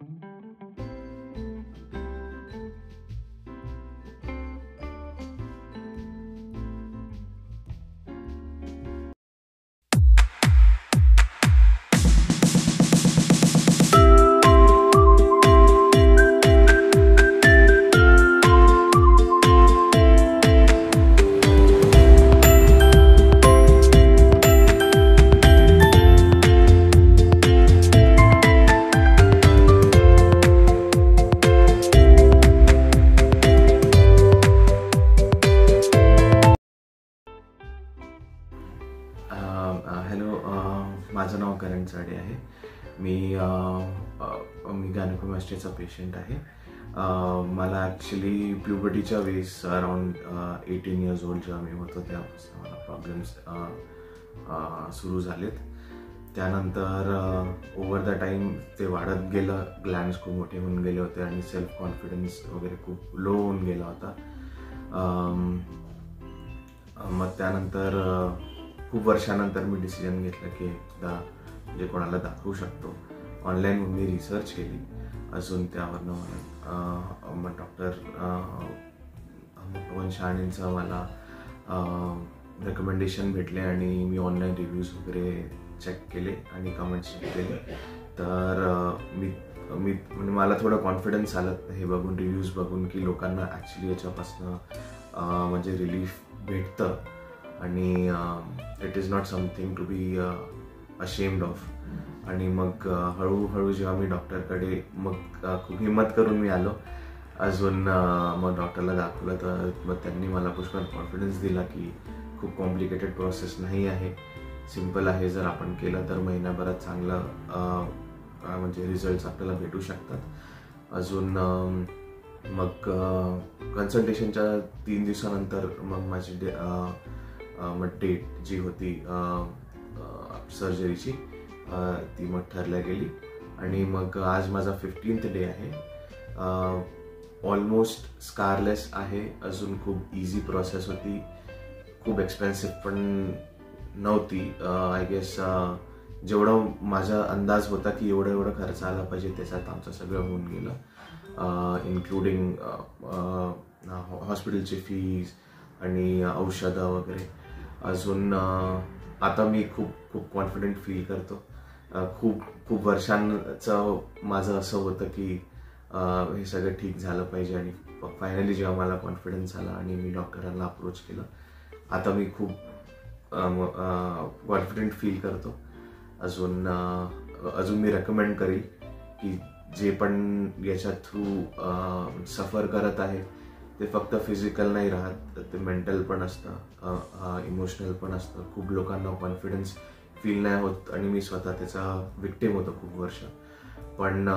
Hello, माझं नाव करण साडे आहे. मी गायनेकोमॅस्टियाचा पेशंट आहे. मला ॲक्च्युली प्युबर्टीच्या वेळेस अराउंड 18 इयर्स ओल्ड जेव्हा मी होतो तेव्हापासून मला प्रॉब्लेम्स सुरू झालेत. त्यानंतर ओव्हर द टाईम ते वाढत गेलं, ग्लँड्स खूप मोठे होऊन गेले होते आणि सेल्फ कॉन्फिडन्स वगैरे खूप लो होऊन गेला होता. मग त्यानंतर खूप वर्षानंतर मी डिसिजन घेतलं की एकदा म्हणजे कोणाला दाखवू शकतो. ऑनलाईन मी रिसर्च केली, अजून त्यावरनं मला मग डॉक्टर पवन शहाणेंचं मला रेकमेंडेशन भेटले आणि मी ऑनलाईन रिव्ह्यूज वगैरे चेक केले आणि कमेंट्स चेक केले. तर मी म्हणजे मला थोडं कॉन्फिडन्स आलं हे बघून, रिव्ह्यूज बघून, की लोकांना ॲक्च्युली याच्यापासनं म्हणजे रिलीफ भेटतं आणि it is not something to be ashamed of. आणि मग हळूहळू जेव्हा मी डॉक्टरकडे मग खूप हिंमत करून मी आलो, अजून मग डॉक्टरला दाखवलं. तर मग त्यांनी मला पुष्कळ कॉन्फिडन्स दिला की खूप कॉम्प्लिकेटेड प्रोसेस नाही आहे, सिम्पल आहे. जर आपण केलं तर महिन्याभरात चांगलं म्हणजे रिझल्ट्स आपल्याला भेटू शकतात. अजून मग कन्सल्टेशनच्या 3 दिवसानंतर मग माझी मग डेट जी होती सर्जरीची ती मग ठरल्या गेली आणि मग आज माझा 15th डे आहे. ऑलमोस्ट स्कारलेस आहे. अजून खूप इझी प्रोसेस होती, खूप एक्सपेन्सिव्ह पण नव्हती. आय गेस जेवढं माझा अंदाज होता की एवढं खर्च आला पाहिजे त्याच्यात आमचं सगळं होऊन गेलं, इन्क्लुडिंग हॉस्पिटलची फीज आणि औषधं वगैरे. अजून आता मी खूप कॉन्फिडंट फील करतो. खूप वर्षांचं माझं असं होतं की हे सगळं ठीक झालं पाहिजे आणि फायनली जेव्हा मला कॉन्फिडन्स आला आणि मी डॉक्टरांना अप्रोच केलं, आता मी खूप कॉन्फिडंट फील करतो. अजून मी रेकमेंड करेल की जे पण याच्या थ्रू सफर करत आहे ते फक्त फिजिकल नाही राहत, ते मेंटल पण असतं, इमोशनल पण असतं. खूप लोकांना कॉन्फिडन्स फील नाही होत आणि मी स्वतः त्याचा विक्टिम होतो खूप वर्ष. पण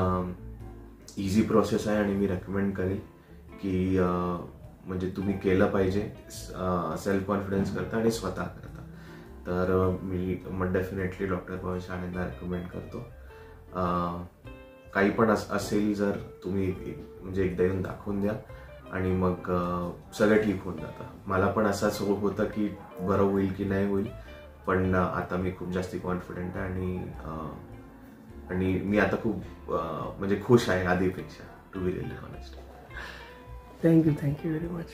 इझी प्रोसेस आहे आणि मी रेकमेंड करेल की म्हणजे तुम्ही केलं पाहिजे सेल्फ कॉन्फिडन्स करता आणि स्वतः करता. तर मी मग डेफिनेटली डॉक्टर पवन शहाणेंना रेकमेंड करतो. काही पण असेल जर तुम्ही म्हणजे एकदा येऊन दाखवून द्या आणि मग सगळं ठीक होऊन जातं. मला पण असाच होतं की बरं होईल की नाही होईल, पण आता मी खूप जास्ती कॉन्फिडंट आहे आणि मी आता खूप म्हणजे खुश आहे आधीपेक्षा, to be really honest. Thank you very much.